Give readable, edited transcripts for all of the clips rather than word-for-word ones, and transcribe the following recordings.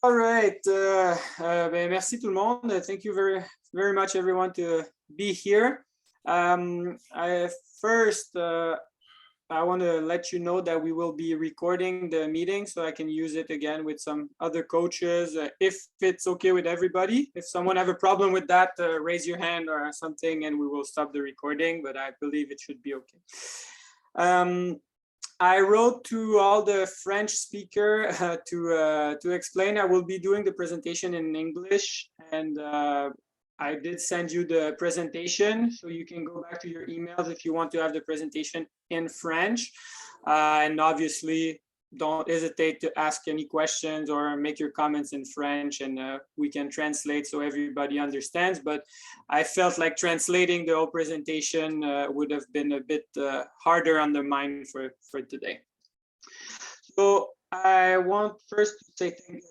All right. Merci tout le monde. Thank you very much, everyone, to be here. First, I want to let you know that we will be recording the meeting so I can use it again with some other coaches. If it's okay with everybody, if someone have a problem with that, raise your hand or something and we will stop the recording, but I believe it should be okay. I wrote to all the French speaker to explain. I will be doing the presentation in English, and I did send you the presentation, so you can go back to your emails if you want to have the presentation in French. And obviously, don't hesitate to ask any questions or make your comments in French, and we can translate so everybody understands. But I felt like translating the whole presentation would have been a bit harder on the mind for today. So I want first to say thank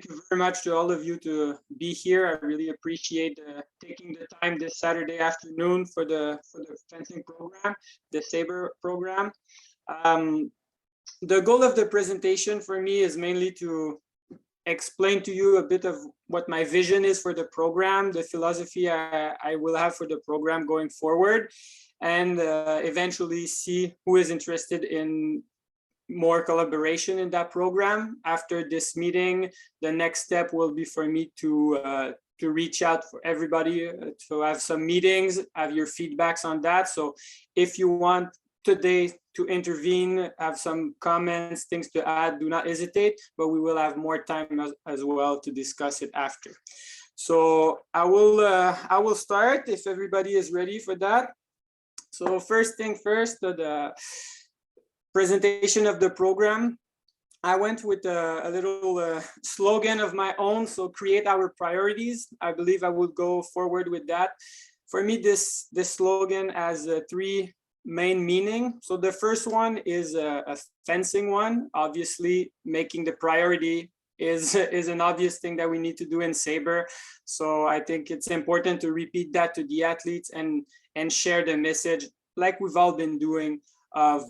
you very much to all of you to be here. I really appreciate taking the time this Saturday afternoon for the fencing program, the Sabre program. The goal of the presentation for me is mainly to explain to you a bit of what my vision is for the program, the philosophy I will have for the program going forward, and eventually see who is interested in more collaboration in that program. After this meeting, the next step will be for me to reach out for everybody, to have some meetings, have your feedbacks on that. So if you want today to intervene, have some comments, things to add, do not hesitate, but we will have more time as well to discuss it after. So I will start if everybody is ready for that. So first thing first, the presentation of the program. I went with a little slogan of my own, so create our priorities. I believe I will go forward with that. For me, this slogan has three main meaning. So the first one is a fencing one. Obviously, making the priority is an obvious thing that we need to do in Sabre. So I think it's important to repeat that to the athletes and share the message like we've all been doing of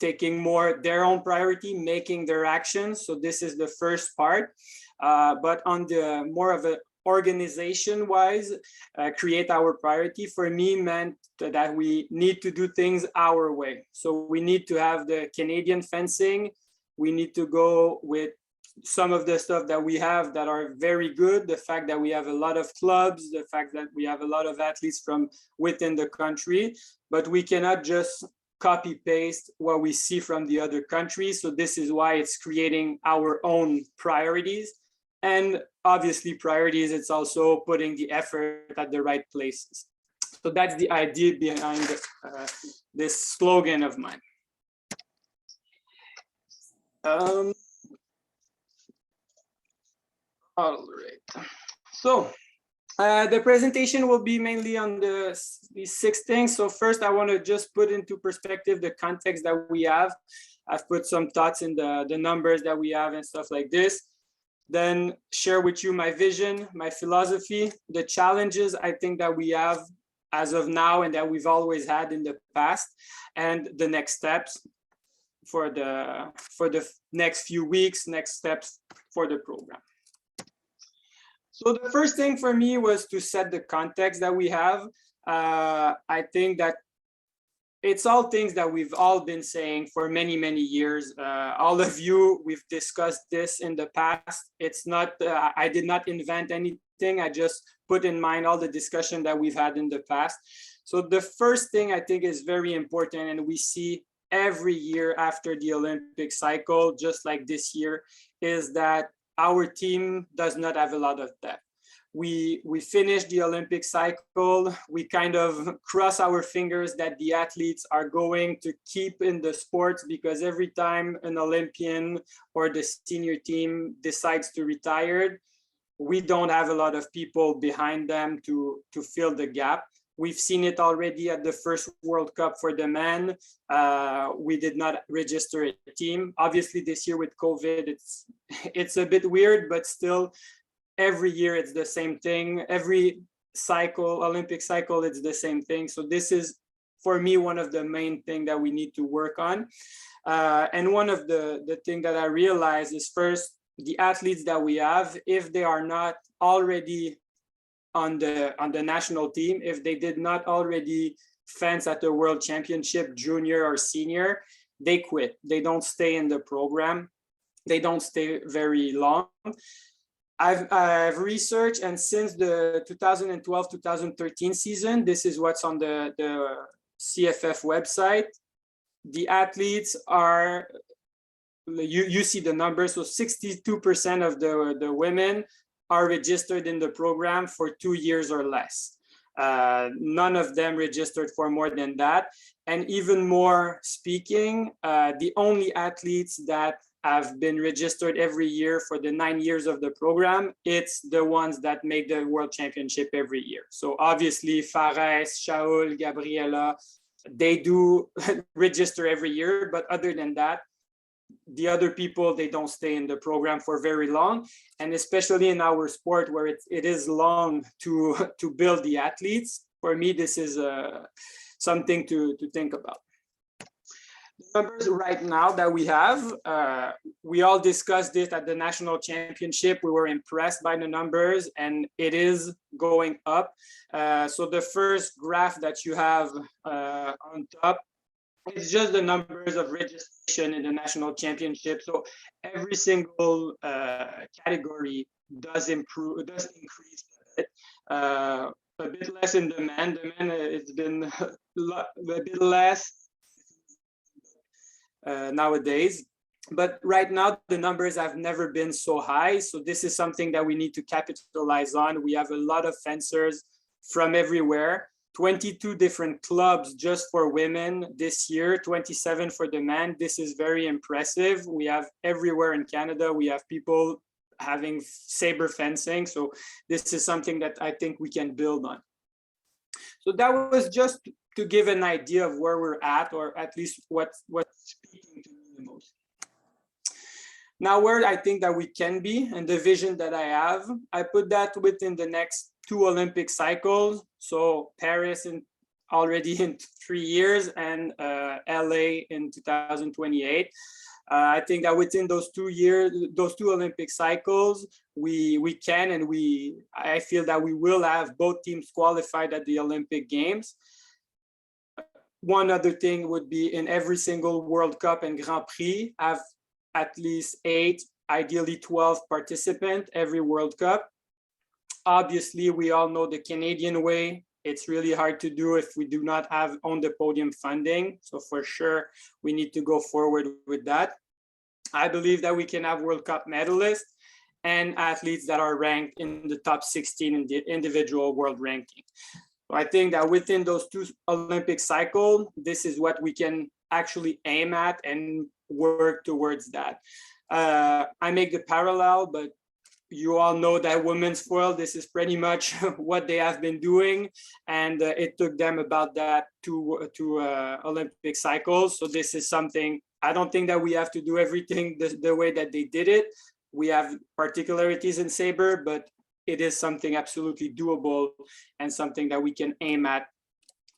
taking more their own priority, making their actions. So this is the first part. But on the more of a organization wise, create our priority for me meant that we need to do things our way. So we need to have the Canadian fencing. We need to go with some of the stuff that we have that are very good. The fact that we have a lot of clubs, the fact that we have a lot of athletes from within the country, but we cannot just copy paste what we see from the other countries. So this is why it's creating our own priorities. And obviously priorities, it's also putting the effort at the right places. So that's the idea behind this slogan of mine. All right. So the presentation will be mainly on these 6 things. So first, I want to just put into perspective the context that we have. I've put some thoughts in the numbers that we have and stuff like this. Then share with you my vision, my philosophy, the challenges I think that we have as of now and that we've always had in the past, and the next steps for the next few weeks, next steps for the program. So the first thing for me was to set the context that we have. I think that it's all things that we've all been saying for many, many years. All of you, we've discussed this in the past. It's not, I did not invent anything. I just put in mind all the discussion that we've had in the past. So the first thing I think is very important, and we see every year after the Olympic cycle, just like this year, is that our team does not have a lot of depth. We finished the Olympic cycle. We kind of cross our fingers that the athletes are going to keep in the sports, because every time an Olympian or the senior team decides to retire, we don't have a lot of people behind them to fill the gap. We've seen it already at the first World Cup for the men. We did not register a team. Obviously, this year with COVID, it's a bit weird, but still, every year it's the same thing. Every cycle, Olympic cycle, it's the same thing. So this is, for me, one of the main things that we need to work on. And one of the thing that I realized is, first, the athletes that we have, if they are not already on the national team, if they did not already fence at the World Championship, junior or senior, they quit. They don't stay in the program. They don't stay very long. I've researched, and since the 2012-2013 season, this is what's on the CFF website. The athletes are, you see the numbers, so 62% of the women are registered in the program for 2 years or less. None of them registered for more than that. And even more speaking, the only athletes that have been registered every year for the 9 years of the program, it's the ones that make the World Championship every year. So obviously Fares, Shaul, Gabriela, they do register every year, but other than that, the other people, they don't stay in the program for very long. And especially in our sport where it is long to build the athletes, for me, this is something to think about. The numbers right now that we have, we all discussed it at the national championship. We were impressed by the numbers, and it is going up. So the first graph that you have on top, it's just the numbers of registration in the national championship. So every single category does increase a bit less in demand. Demand, it's been a bit less nowadays. But right now, the numbers have never been so high. So this is something that we need to capitalize on. We have a lot of fencers from everywhere. 22 different clubs just for women this year, 27 for the men. This is very impressive. We have everywhere in Canada, we have people having saber fencing. So this is something that I think we can build on. So that was just to give an idea of where we're at, or at least what's speaking to me the most. Now, where I think that we can be and the vision that I have, I put that within the next 2 Olympic cycles. So Paris already in 3 years, and LA in 2028. I think that within those 2 years, those 2 Olympic cycles, we can, and I feel that we will have both teams qualified at the Olympic Games. One other thing would be in every single World Cup and Grand Prix, have at least 8, ideally 12 participants every World Cup. Obviously, we all know the Canadian way. It's really hard to do if we do not have on the podium funding. So for sure, we need to go forward with that. I believe that we can have World Cup medalists and athletes that are ranked in the top 16 in the individual world ranking. So I think that within those 2 Olympic cycles, this is what we can actually aim at and work towards that. I make the parallel, but you all know that women's foil, this is pretty much what they have been doing, and it took them about that 2 Olympic cycles. So this is something, I don't think that we have to do everything the way that they did it. We have particularities in saber, but it is something absolutely doable and something that we can aim at,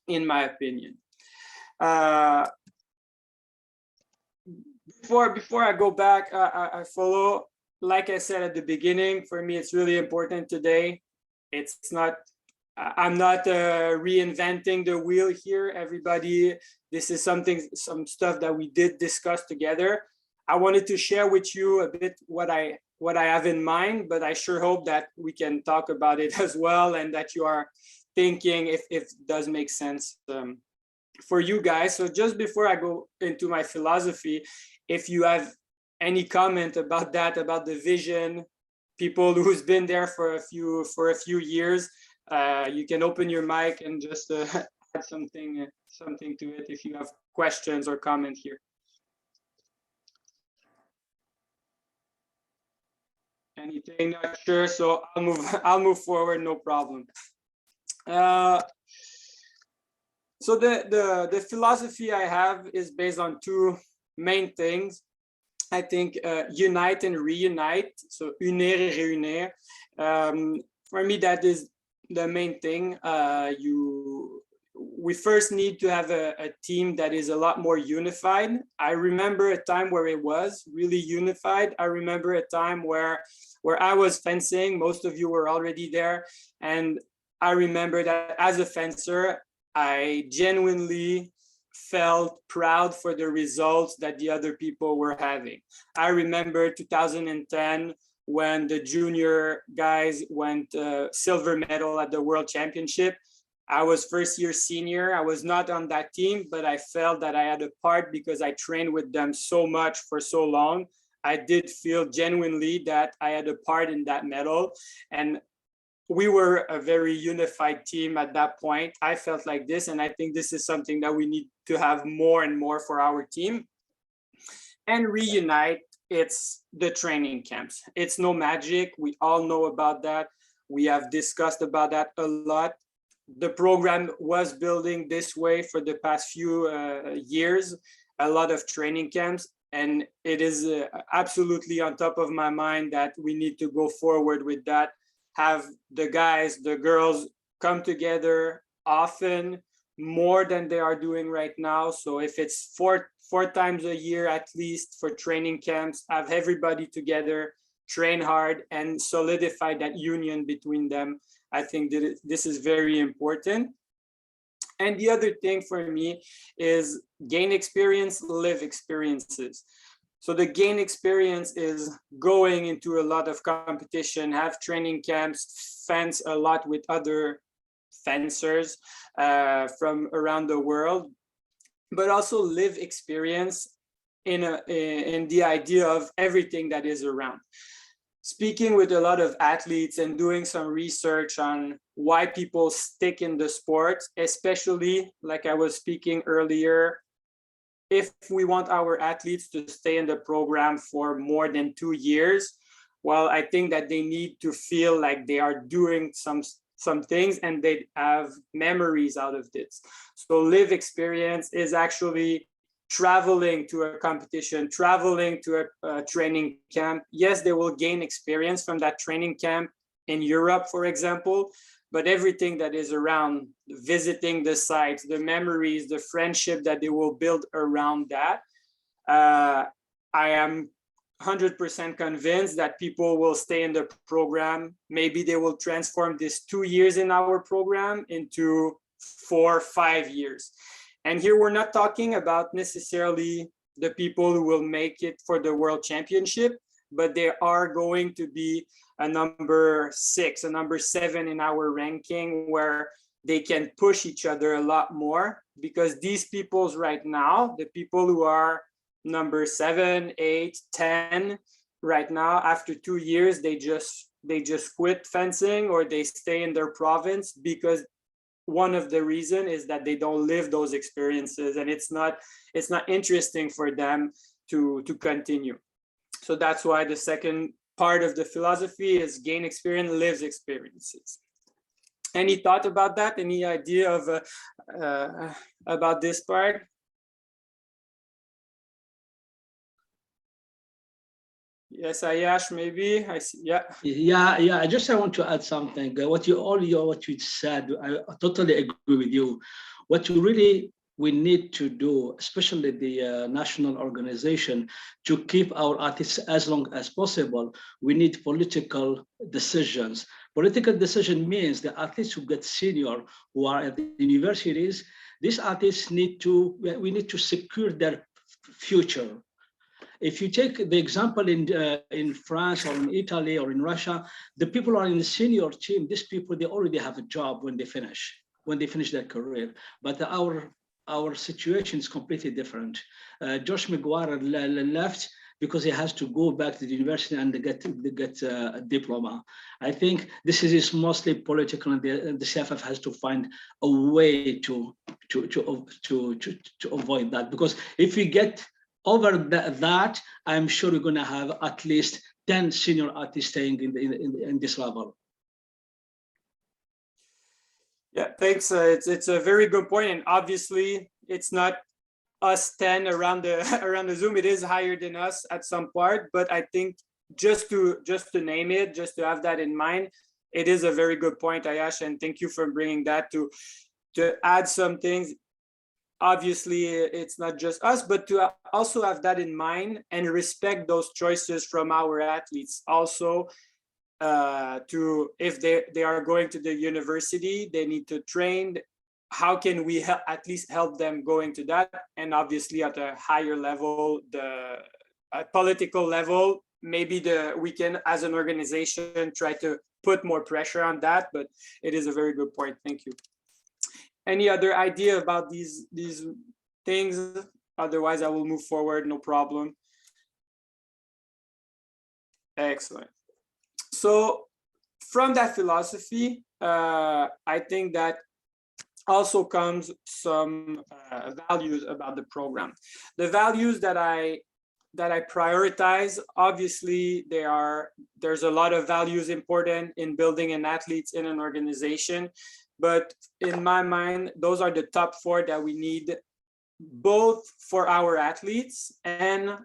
in my opinion. Before I go back, I follow. Like I said at the beginning, for me, it's really important today. I'm not reinventing the wheel here. Everybody, this is some stuff that we did discuss together. I wanted to share with you a bit what I have in mind, but I sure hope that we can talk about it as well, and that you are thinking if it does make sense for you guys. So just before I go into my philosophy, if you have any comment about that, about the vision, people who's been there for a few years, you can open your mic and just add something to it if you have questions or comment here. Anything? Not sure, so I'll move forward, no problem. So the philosophy I have is based on 2 main things. I think unite and reunite, so unir et réunir. For me, that is the main thing. we first need to have a team that is a lot more unified. I remember a time where it was really unified. I remember a time where I was fencing, most of you were already there. And I remember that as a fencer, I genuinely felt proud for the results that the other people were having. I remember 2010 when the junior guys went silver medal at the World Championship. I was first year senior. I was not on that team, but I felt that I had a part because I trained with them so much for so long. I did feel genuinely that I had a part in that medal. And we were a very unified team at that point. I felt like this, and I think this is something that we need to have more and more for our team. And reunite, it's the training camps. It's no magic. We all know about that. We have discussed about that a lot. The program was building this way for the past few years, a lot of training camps, and it is absolutely on top of my mind that we need to go forward with that, have the guys, the girls come together often, more than they are doing right now. So if it's four times a year at least for training camps, have everybody together, train hard, and solidify that union between them. I think that this is very important. And the other thing for me is gain experience, live experiences. So the gain experience is going into a lot of competition, have training camps, fence a lot with other fencers from around the world, but also live experience in the idea of everything that is around. Speaking with a lot of athletes and doing some research on why people stick in the sport, especially like I was speaking earlier, if we want our athletes to stay in the program for more than 2 years, well, I think that they need to feel like they are doing some things and they have memories out of this. So live experience is actually traveling to a competition, traveling to a training camp. Yes, they will gain experience from that training camp in Europe, for example, but everything that is around, visiting the sites, the memories, the friendship that they will build around that, I am 100% convinced that people will stay in the program. Maybe they will transform this 2 years in our program into 4 or 5 years. And here we're not talking about necessarily the people who will make it for the World Championship, but they are going to be a number 6, a number 7 in our ranking, where they can push each other a lot more, because these peoples right now, the people who are number 7, 8, 10 right now, after 2 years, they just quit fencing or they stay in their province, because one of the reason is that they don't live those experiences, and it's not interesting for them to continue. So that's why the second part of the philosophy is gain experience, lives experiences. Any thought about that? Any idea of about this part? Yes, Ayash, maybe. I see. Yeah. Yeah. I want to add something. What you said, I totally agree with you. What we need to do, especially the national organization, to keep our artists as long as possible, we need political decisions. Political decision means the artists who get senior, who are at the universities, these artists we need to secure their future. If you take the example in France or in Italy or in Russia, the people who are in the senior team, these people, they already have a job when they finish their career. But our situation is completely different. Josh McGuire left because he has to go back to the university and get a diploma. I think this is mostly political, and the CFF has to find a way to avoid that. Because if we get over that, I'm sure we're going to have at least 10 senior artists staying in this level. Yeah, thanks. It's a very good point, and obviously it's not us 10 around the Zoom. It is higher than us at some part, but I think just to name it, just to have that in mind, it is a very good point, Ayash, and thank you for bringing that to to add some things. Obviously, it's not just us, but to also have that in mind and respect those choices from our athletes. Also, to if they are going to the university, they need to train. How can we at least help them going to that? And obviously, at a higher level, the political level, maybe we can, as an organization, try to put more pressure on that. But it is a very good point. Thank you. Any other idea about these things? Otherwise, I will move forward, no problem. Excellent. So from that philosophy, I think that also comes some values about the program. The values that I prioritize, obviously, there's a lot of values important in building an athlete in an organization. But in my mind, those are the top 4 that we need, both for our athletes and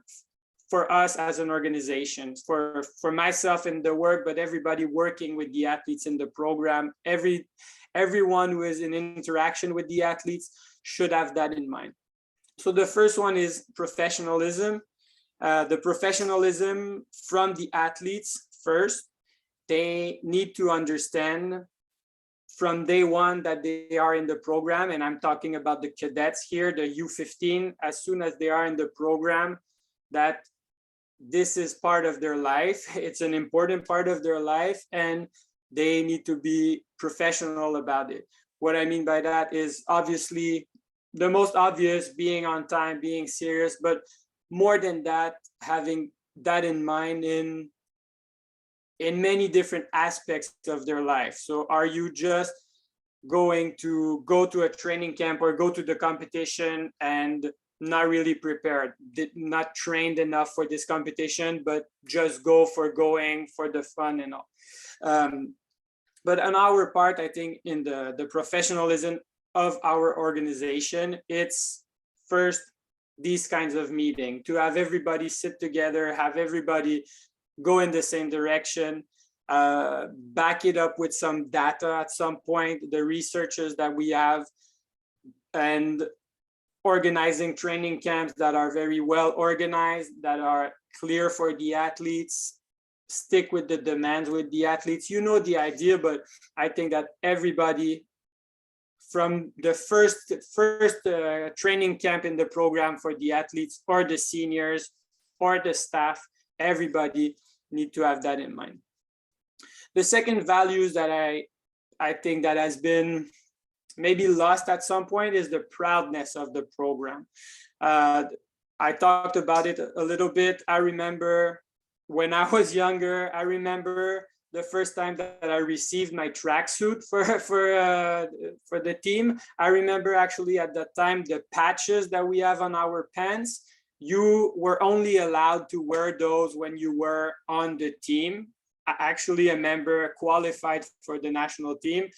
for us as an organization, for myself in the work, but everybody working with the athletes in the program, everyone who is in interaction with the athletes should have that in mind. So the first one is professionalism. The professionalism from the athletes first. They need to understand from day one that they are in the program, and I'm talking about the cadets here, the U15, as soon as they are in the program, that this is part of their life. It's an important part of their life, and they need to be professional about it. What I mean by that is obviously the most obvious, being on time, being serious, but more than that, having that in mind in many different aspects of their life. So are you just going to go to a training camp or go to the competition and not really prepared, not trained enough for this competition, but just go for going for the fun and all? But on our part, I think in the professionalism of our organization, it's first these kinds of meetings, to have everybody sit together, have everybody go in the same direction, back it up with some data at some point, the researchers that we have, and organizing training camps that are very well organized, that are clear for the athletes, stick with the demands with the athletes. You know the idea, but I think that everybody from the first training camp in the program for the athletes or the seniors or the staff, everybody need to have that in mind. The second values that I think that has been maybe lost at some point is the proudness of the program. I talked about it a little bit. I remember when I was younger, I remember the first time that I received my tracksuit for the team. I remember actually at that time, the patches that we have on our pants, you were only allowed to wear those when you were on the team. Actually, a member qualified for the national team.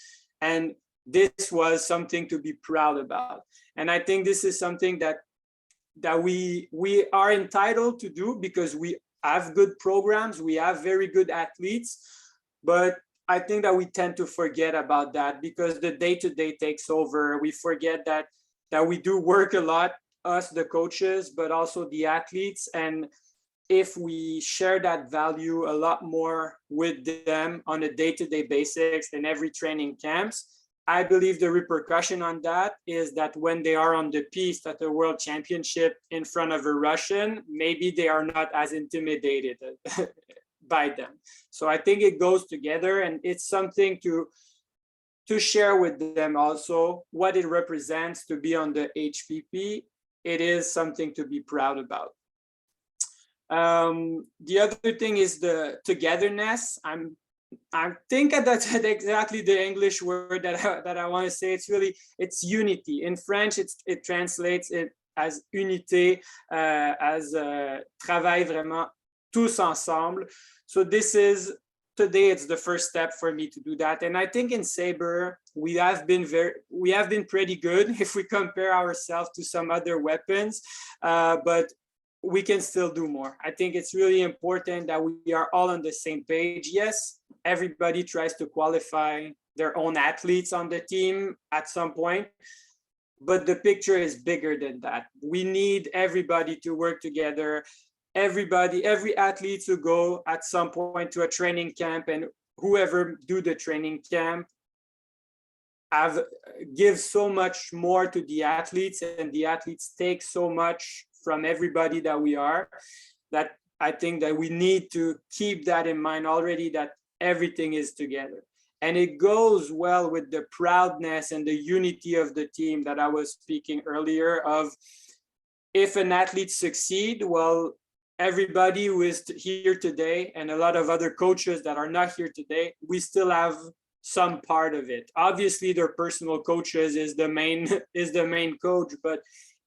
And this was something to be proud about. And I think this is something that we are entitled to do, because we have good programs, we have very good athletes, but I think that we tend to forget about that because the day-to-day takes over. We forget that we do work a lot, us, the coaches, but also the athletes. And if we share that value a lot more with them on a day-to-day basis in every training camps, I believe the repercussion on that is that when they are on the piste at the World Championship in front of a Russian, maybe they are not as intimidated by them. So I think it goes together, and it's something to share with them also what it represents to be on the HPP. It is something to be proud about. The other thing is the togetherness. I think that's exactly the English word that I want to say. It's unity. In French, it translates it as unité, as travail vraiment tous ensemble. So today it's the first step for me to do that. And I think in Sabre, we have been pretty good if we compare ourselves to some other weapons, but we can still do more. I think it's really important that we are all on the same page. Yes, everybody tries to qualify their own athletes on the team at some point. But the picture is bigger than that. We need everybody to work together. Every athlete to go at some point to a training camp, and whoever do the training camp give so much more to the athletes, and the athletes take so much from everybody that we are, that I think that we need to keep that in mind already, that everything is together. And it goes well with the proudness and the unity of the team that I was speaking earlier of. If an athlete succeed, well, everybody who is here today and a lot of other coaches that are not here today, we still have some part of it. Obviously, their personal coaches is the main coach, but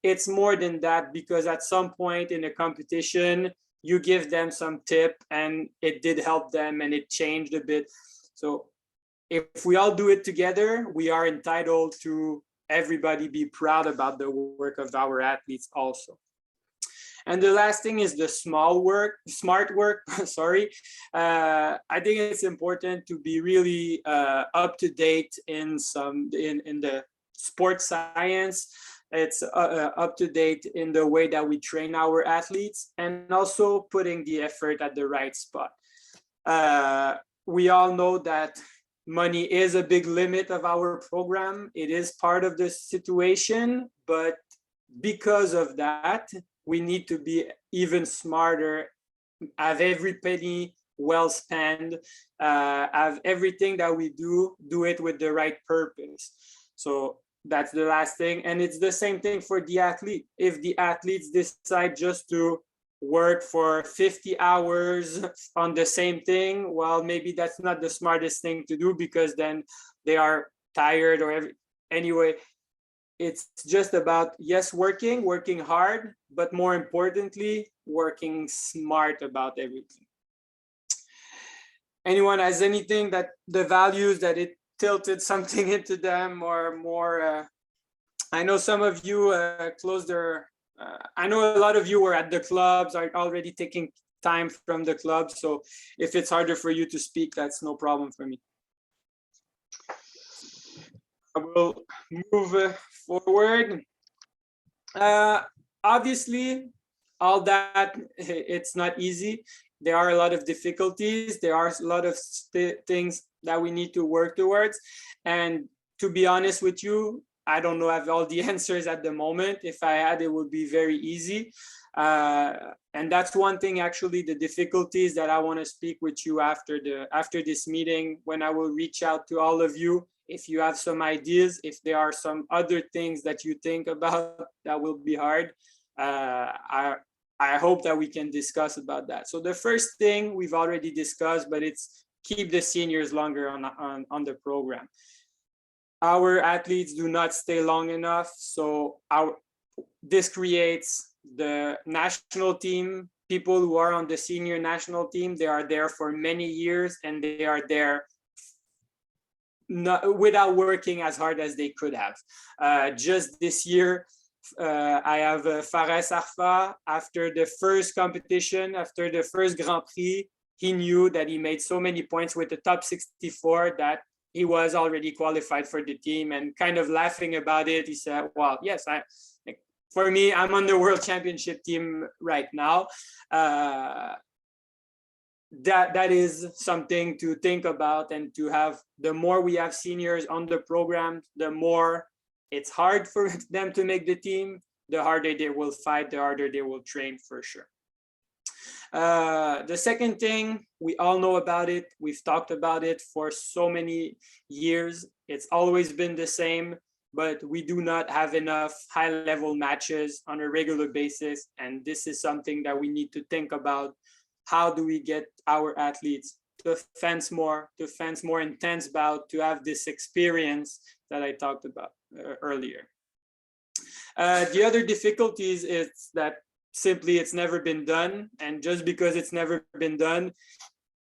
it's more than that, because at some point in a competition, you give them some tip and it did help them and it changed a bit. So if we all do it together, we are entitled to everybody be proud about the work of our athletes also. And the last thing is the smart work. Sorry. I think it's important to be really up to date in the sports science. It's up to date in the way that we train our athletes, and also putting the effort at the right spot. We all know that money is a big limit of our program. It is part of the situation, but because of that, we need to be even smarter, have every penny well spent, have everything that we do it with the right purpose. So that's the last thing. And it's the same thing for the athlete. If the athletes decide just to work for 50 hours on the same thing, well, maybe that's not the smartest thing to do, because then they are tired or anyway. It's just about, yes, working hard, but more importantly, working smart about everything. Anyone has anything that the values that it tilted something into them, or more? I know some of you closed their, I know a lot of you were at the clubs, are already taking time from the club. So if it's harder for you to speak, that's no problem for me. I will move forward. Obviously, all that, it's not easy. There are a lot of difficulties. There are a lot of things that we need to work towards. And to be honest with you, I don't know, have all the answers at the moment. If I had, it would be very easy. And that's one thing, actually, the difficulties that I want to speak with you after this meeting, when I will reach out to all of you. If you have some ideas, if there are some other things that you think about that will be hard, I hope that we can discuss about that. So the first thing we've already discussed, but it's keep the seniors longer on the program. Our athletes do not stay long enough, so this creates the national team. People who are on the senior national team, they are there for many years, and they are there without working as hard as they could have. Just this year, I have Fares Arfa. After the first competition, after the first Grand Prix, he knew that he made so many points with the top 64 that he was already qualified for the team, and kind of laughing about it, he said, well, yes, for me, I'm on the world championship team right now. That is something to think about, and to have, the more we have seniors on the program, the more it's hard for them to make the team, the harder they will fight, the harder they will train, for sure. The second thing, we all know about it. We've talked about it for so many years. It's always been the same, but we do not have enough high-level matches on a regular basis. And this is something that we need to think about. How do we get our athletes to fence more intense bout, to have this experience that I talked about earlier? The other difficulties is that simply it's never been done. And just because it's never been done,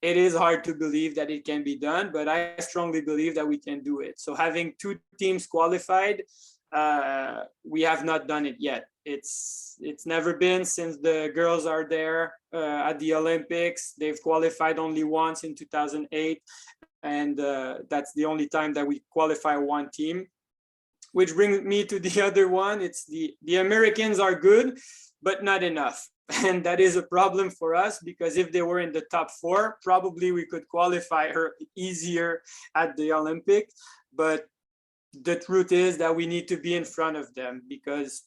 it is hard to believe that it can be done, but I strongly believe that we can do it. So having 2 teams qualified, we have not done it yet. It's never been since the girls are there at the Olympics. They've qualified only once in 2008. and that's the only time that we qualify one team. Which brings me to the other one. It's the Americans are good, but not enough. And that is a problem for us, because if they were in the top 4, probably we could qualify her easier at the Olympic. But the truth is that we need to be in front of them, because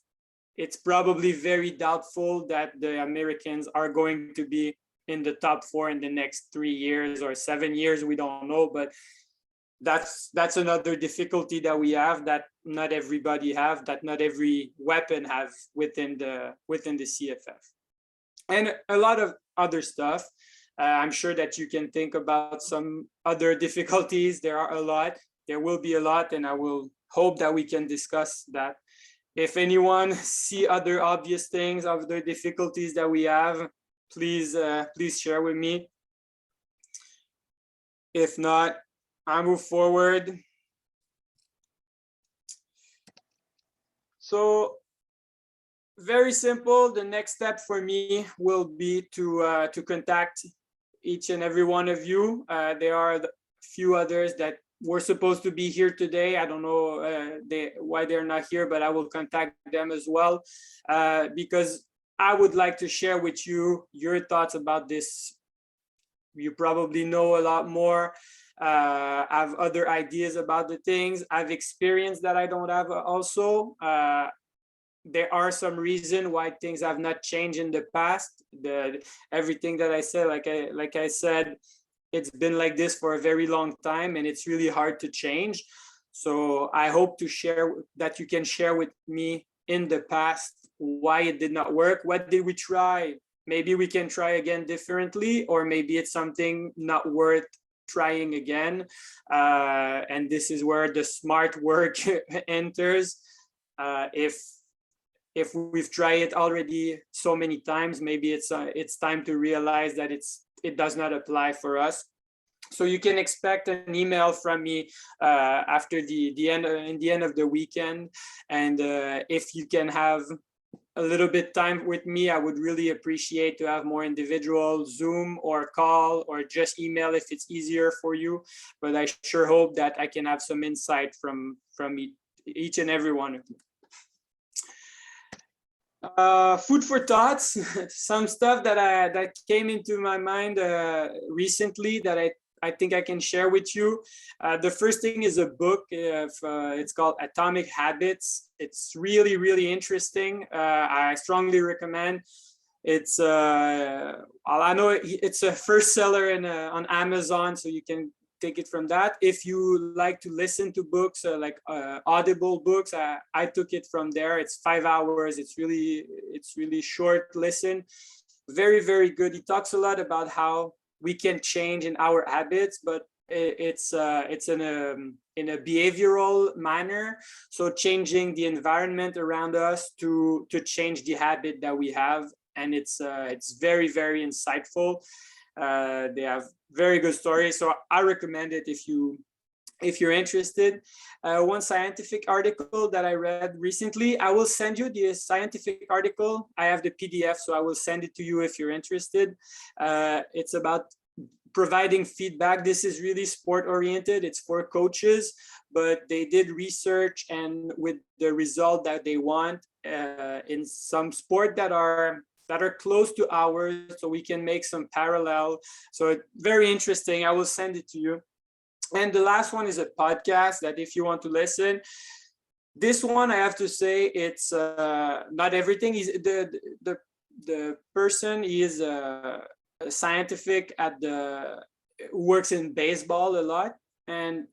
it's probably very doubtful that the Americans are going to be in the top 4 in the next 3 years or 7 years. We don't know, but that's another difficulty that we have, that not everybody have, that not every weapon have within the CFF. And a lot of other stuff. I'm sure that you can think about some other difficulties. There are a lot. There will be a lot, and I will hope that we can discuss that. If anyone see other obvious things, other difficulties that we have, please share with me. If not, I move forward. So very simple. The next step for me will be to contact each and every one of you. There are a few others that were supposed to be here today. I don't know why they're not here, but I will contact them as well, because I would like to share with you your thoughts about this. You probably know a lot more. Have other ideas about the things. I've experienced that I don't have also. There are some reason why things have not changed in the past. Everything that I said, like I said, it's been like this for a very long time, and it's really hard to change. So I hope to share that you can share with me in the past why it did not work. What did we try? Maybe we can try again differently, or maybe it's something not worth trying again. And this is where the smart work enters. If we've tried it already so many times, maybe it's time to realize that it does not apply for us. So you can expect an email from me after the end of the weekend, and if you can have a little bit time with me, I would really appreciate to have more individual Zoom or call, or just email if it's easier for you. But I sure hope that I can have some insight from each and every one of you. Food for thoughts. Some stuff that came into my mind recently that I think I can share with you. The first thing is a book. It's called Atomic Habits. It's really, really interesting. I strongly recommend. It's I know it's a first seller on Amazon, so you can take it from that. If you like to listen to books, like audible books, I took it from there. It's 5 hours. It's really short listen. Very, very good. He talks a lot about how we can change in our habits, but it's in a behavioral manner. So changing the environment around us to change the habit that we have, and it's very, very insightful. They have very good stories, so I recommend it if you're interested. One scientific article that I read recently, I will send you the scientific article. I have the PDF, so I will send it to you if you're interested. It's about providing feedback. This is really sport oriented. It's for coaches, but they did research, and with the result that they want in some sport that are close to ours, so we can make some parallel. So very interesting. I will send it to you. And the last one is a podcast that if you want to listen. This one, I have to say, it's not everything. He's the person is a scientific works in baseball a lot. And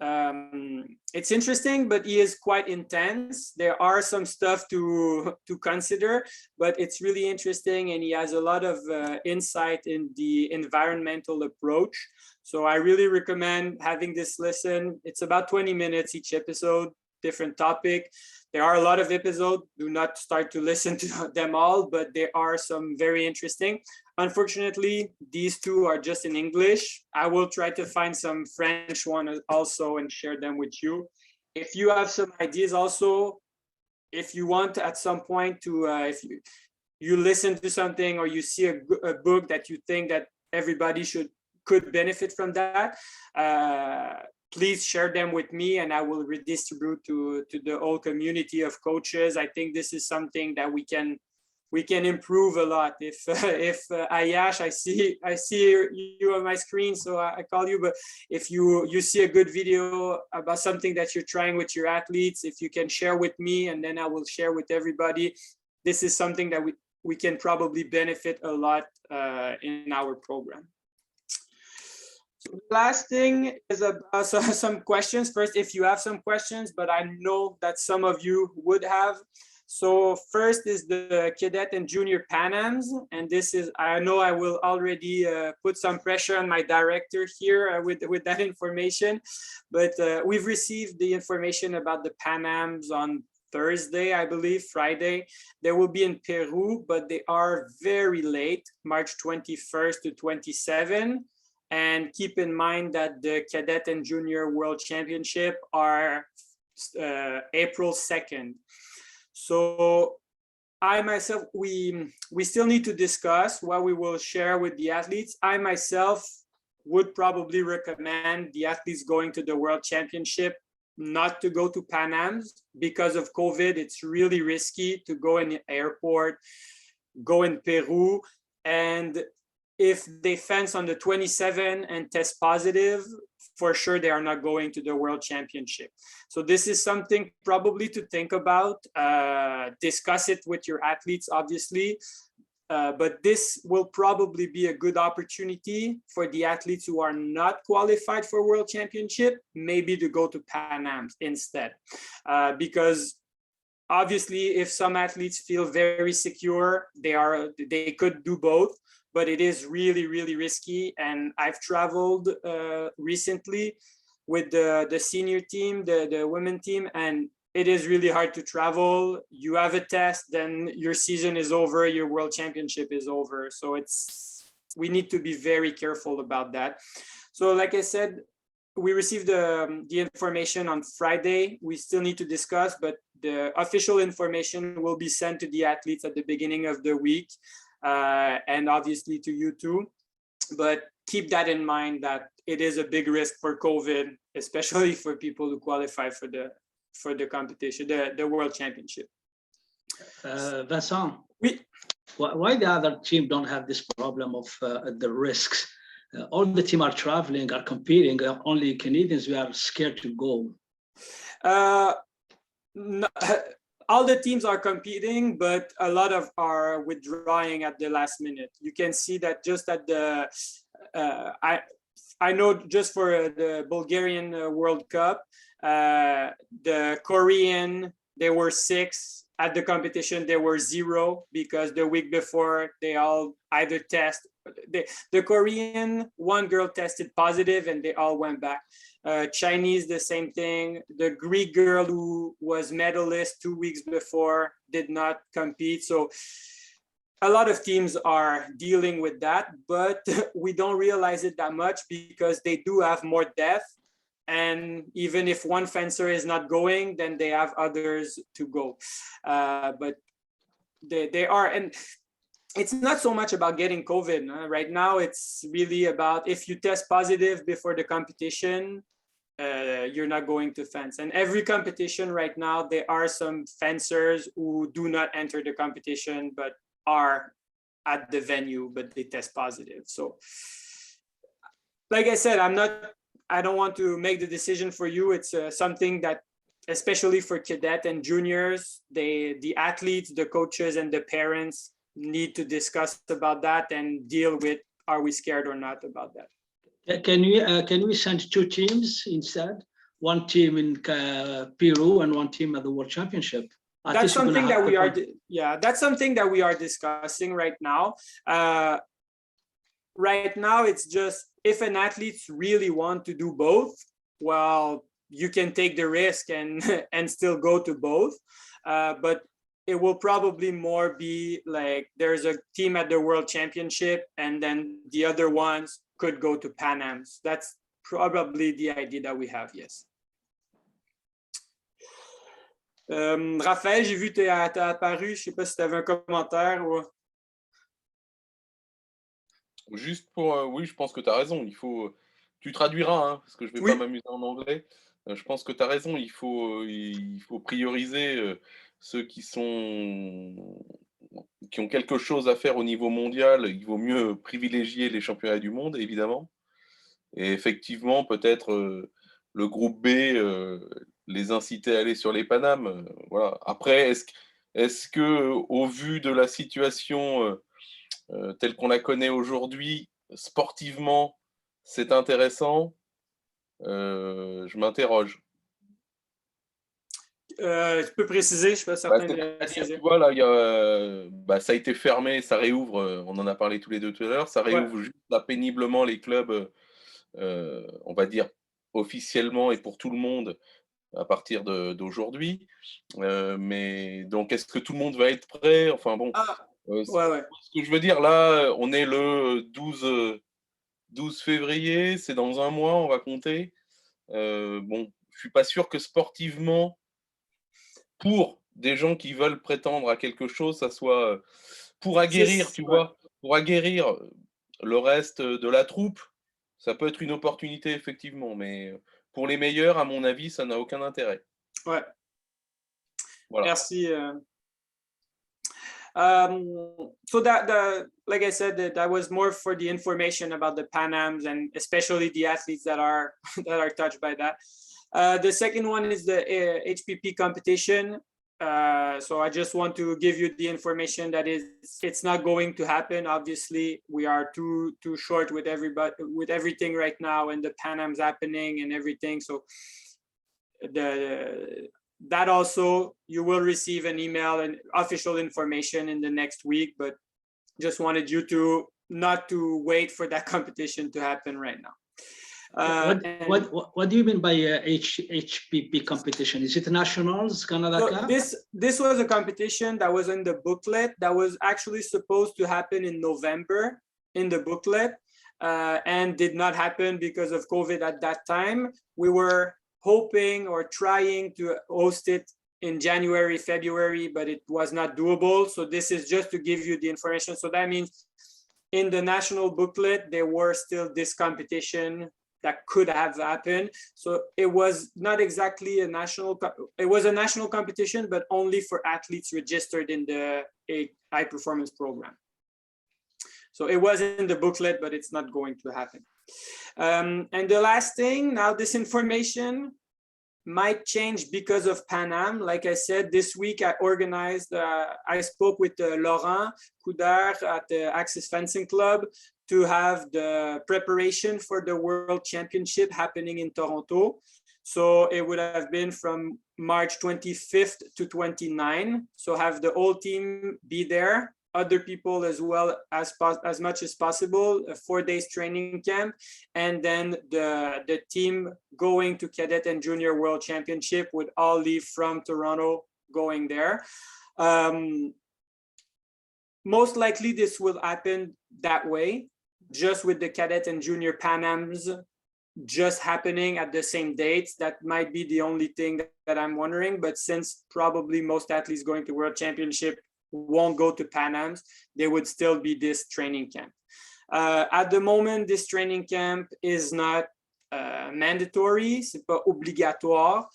it's interesting, but he is quite intense. There are some stuff to consider, but it's really interesting, and he has a lot of insight in the environmental approach. So I really recommend having this listen. It's about 20 minutes each episode, different topic. There are a lot of episodes. Do not start to listen to them all, but there are some very interesting. Unfortunately, these two are just in English. I will try to find some French one also and share them with you. If you have some ideas also, if you want at some point to, if you listen to something or you see a book that you think that everybody should could benefit from that, please share them with me and I will redistribute to the whole community of coaches. I think this is something that we can improve a lot. If Ayash, I see you on my screen, so I call you, but if you see a good video about something that you're trying with your athletes, if you can share with me and then I will share with everybody, this is something that we can probably benefit a lot in our program. So the last thing is about some questions. First, if you have some questions, but I know that some of you would have. So first is the cadet and junior Pan Ams, and this is, I know I will already put some pressure on my director here with that information, but we've received the information about the Pan Ams on Thursday, I believe, Friday. They will be in Peru, but they are very late, March 21st to 27. And keep in mind that the cadet and junior world championship are April 2nd. So I myself, we still need to discuss what we will share with the athletes. I myself would probably recommend the athletes going to the World Championship not to go to Pan Am's because of COVID. It's really risky to go in the airport, go in Peru, and if they fence on the 27 and test positive, for sure they are not going to the World Championship. So this is something probably to think about, discuss it with your athletes, obviously, but this will probably be a good opportunity for the athletes who are not qualified for World Championship, maybe to go to Pan Am's instead, because obviously if some athletes feel very secure, they could do both. But it is really, really risky. And I've traveled recently with the senior team, the women team, and it is really hard to travel. You have a test, then your season is over, your world championship is over. So we need to be very careful about that. So like I said, we received the information on Friday. We still need to discuss, but the official information will be sent to the athletes at the beginning of the week. And obviously to you too, but keep that in mind that it is a big risk for COVID, especially for people who qualify for the competition, the World Championship. Vincent, oui. Why the other team don't have this problem of the risks? All the team are traveling, are competing. Only Canadians, we are scared to go. No, all the teams are competing, but a lot of are withdrawing at the last minute. You can see that just at the, I know just for the Bulgarian World Cup, the Korean, there were 6 at the competition, there were 0 because the week before they all either test. The Korean, one girl tested positive and they all went back. Chinese, the same thing. The Greek girl who was medalist 2 weeks before did not compete. So a lot of teams are dealing with that, but we don't realize it that much because they do have more depth. And even if one fencer is not going, then they have others to go. But they are, and it's not so much about getting COVID. Right now, it's really about if you test positive before the competition, you're not going to fence. And every competition right now, there are some fencers who do not enter the competition, but are at the venue, but they test positive. So like I said, I don't want to make the decision for you. It's something that, especially for cadet and juniors, the athletes, the coaches, and the parents need to discuss about that and deal with, are we scared or not about that? Can we send 2 teams instead? One team in Peru and one team at the World Championship. That's something that we are, that's something that we are discussing right now. Right now, it's just, if an athlete really want to do both, well, you can take the risk and still go to both. But it will probably more be like there's a team at the World Championship and then the other ones could go to Pan Am's. That's probably the idea that we have, yes. Raphaël, j'ai vu t'as apparu, je sais pas si tu avais un commentaire ou... Juste pour, oui, je pense que tu as raison. Tu traduiras, hein, parce que je vais pas Oui. m'amuser en anglais. Je pense que tu as raison. Il faut prioriser ceux qui ont quelque chose à faire au niveau mondial. Il vaut mieux privilégier les championnats du monde, évidemment. Et effectivement, peut-être le groupe B, les inciter à aller sur les Panames. Voilà. Après, est-ce que, au vu de la situation telle qu'on la connaît aujourd'hui, sportivement, c'est intéressant? Je m'interroge. Tu peux préciser, je suis pas Bah, certain de c'est-à-dire, tu saisir. vois, là, bah, ça a été fermé, ça réouvre, on en a parlé tous les deux tout à l'heure, ça Ouais. réouvre juste là péniblement les clubs, on va dire officiellement et pour tout le monde à partir d'aujourd'hui. Mais donc, est-ce que tout le monde va être prêt? Enfin bon, Ah, ce ouais, ouais. que je veux dire, là, on est le 12 février, c'est dans un mois, on va compter. Bon, je suis pas sûr que sportivement, pour des gens qui veulent prétendre à quelque chose, ça soit pour aguerrir, tu Ouais. vois, pour aguerrir le reste de la troupe, ça peut être une opportunité effectivement, mais pour les meilleurs, à mon avis, ça n'a aucun intérêt. Ouais. Voilà. Merci. So like I said, that was more for the information about the Pan Ams and especially the athletes that are that are touched by that. The second one is the HPP competition. So I just want to give you the information that it's not going to happen. Obviously, we are too short with everything right now, and the Pan Am's happening and everything. So that also you will receive an email and official information in the next week, but just wanted you to not to wait for that competition to happen right now. What do you mean by HPP competition? Is it nationals, Canada So Cup? this was a competition that was in the booklet that was actually supposed to happen in November in the booklet, and did not happen because of COVID at that time. We were hoping or trying to host it in January, February, but it was not doable. So this is just to give you the information. So that means in the national booklet, there were still this competition that could have happened. So it was not exactly a national, it was a national competition, but only for athletes registered in the high performance program. So it was in the booklet, but it's not going to happen. And the last thing, now this information might change because of Pan Am. Like I said, this week I spoke with Laurent Couder at the Axis Fencing Club to have the preparation for the World Championship happening in Toronto. So it would have been from March 25th to 29. So have the whole team be there, other people as well as much as possible, a 4 days training camp, and then the team going to Cadet and Junior World Championship would all leave from Toronto going there. Most likely this will happen that way, just with the Cadet and Junior Pan Ams just happening at the same dates. That might be the only thing that I'm wondering, but since probably most athletes going to World Championship won't go to Pan Am's, there would still be this training camp. At the moment, this training camp is not mandatory, c'est pas obligatoire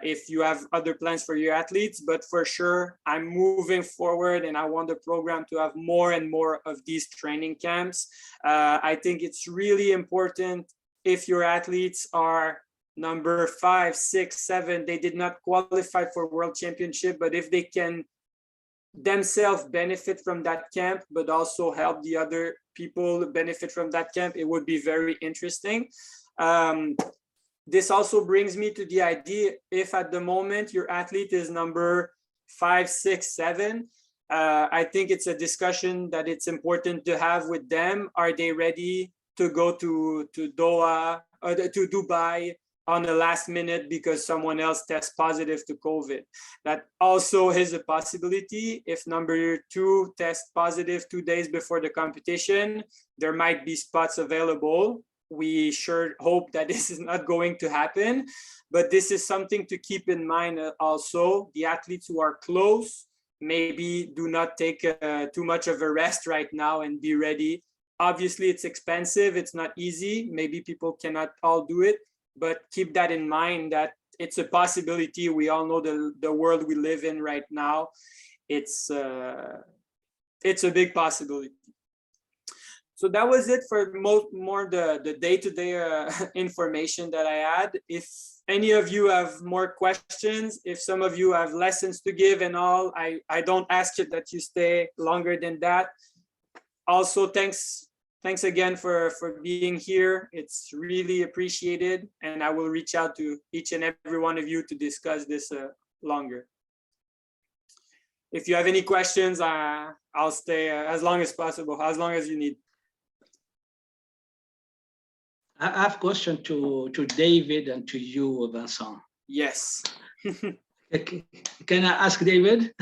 if you have other plans for your athletes, but for sure, I'm moving forward and I want the program to have more and more of these training camps. I think it's really important if your athletes are number 5, 6, 7, they did not qualify for World Championship, but if they can themselves benefit from that camp, but also help the other people benefit from that camp, it would be very interesting. This also brings me to the idea, if at the moment your athlete is number 5, 6, 7, I think it's a discussion that it's important to have with them. Are they ready to go to Doha or to Dubai on the last minute because someone else tests positive to COVID? That also is a possibility. If number 2 tests positive 2 days before the competition, there might be spots available. We sure hope that this is not going to happen, but this is something to keep in mind also. The athletes who are close, maybe do not take too much of a rest right now and be ready Obviously, it's expensive. It's not easy. Maybe people cannot all do it, but keep that in mind that it's a possibility. We all know the world we live in right now. It's a big possibility. So that was it for more the day-to-day information that I had. If any of you have more questions, if some of you have lessons to give and all, I don't ask you that you stay longer than that. Also, thanks again for being here. It's really appreciated, and I will reach out to each and every one of you to discuss this longer. If you have any questions, I'll stay as long as possible, as long as you need. I have a question to David and to you, Vincent. Yes. Can I ask David?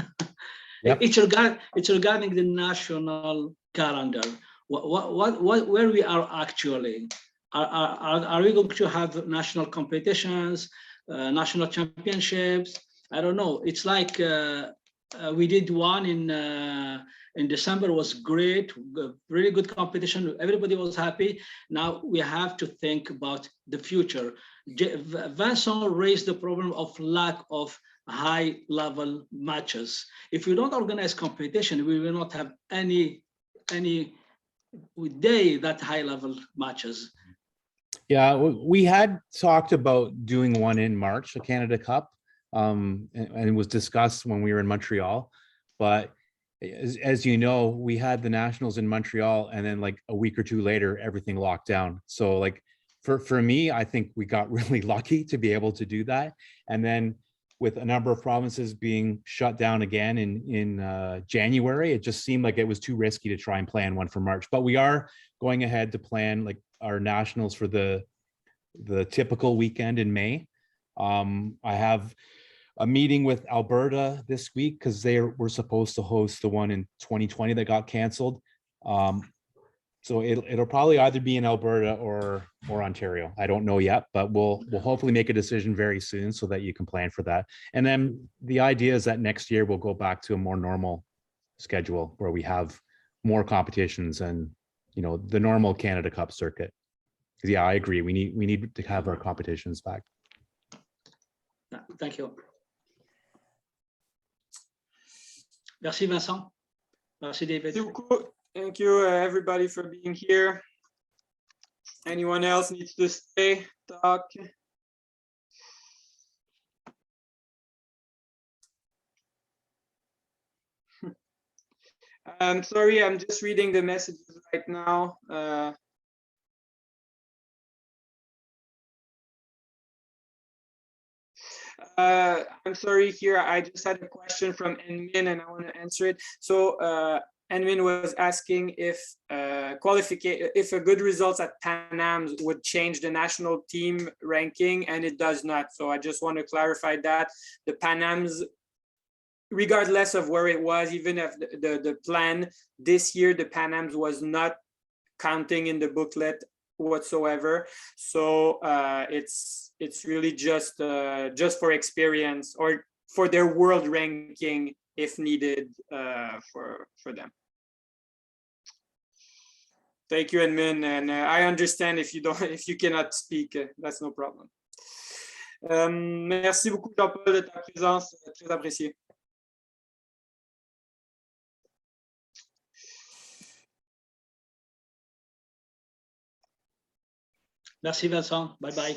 Yep. It's regarding the national calendar. Where we are actually? Are we going to have national competitions, national championships? I don't know. It's like we did one in December. Was great, really good competition. Everybody was happy. Now we have to think about the future. Vincent raised the problem of lack of high-level matches. If we don't organize competition, we will not have any day that high-level matches. Yeah, we had talked about doing one in March, a Canada Cup, and it was discussed when we were in Montreal. But as you know, we had the Nationals in Montreal, and then like a week or two later, everything locked down. So like for me, I think we got really lucky to be able to do that. And then with a number of provinces being shut down again in January, it just seemed like it was too risky to try and plan one for March. But we are going ahead to plan like our nationals for the typical weekend in May. I have a meeting with Alberta this week because they were supposed to host the one in 2020 that got canceled. So it'll probably either be in Alberta or Ontario. I don't know yet, but we'll hopefully make a decision very soon so that you can plan for that. And then the idea is that next year we'll go back to a more normal schedule where we have more competitions and the normal Canada Cup circuit. Because yeah, I agree. We need to have our competitions back. Thank you. Merci Vincent. Merci David. Thank you everybody for being here. Anyone else needs to stay, talk? I'm sorry, I'm just reading the messages right now. I'm sorry here, I just had a question from Enmin and I want to answer it. So Enmin was asking if a good results at Pan Am's would change the national team ranking, and it does not. So I just want to clarify that the Pan Am's, regardless of where it was, even if the plan this year, the Pan Am's was not counting in the booklet whatsoever. So it's really just for experience or for their world ranking if needed for them. Thank you, Edmund, and I understand if you cannot speak, that's no problem. Merci beaucoup, Jean-Paul, de ta présence, très apprécié. Merci Vincent, bye bye.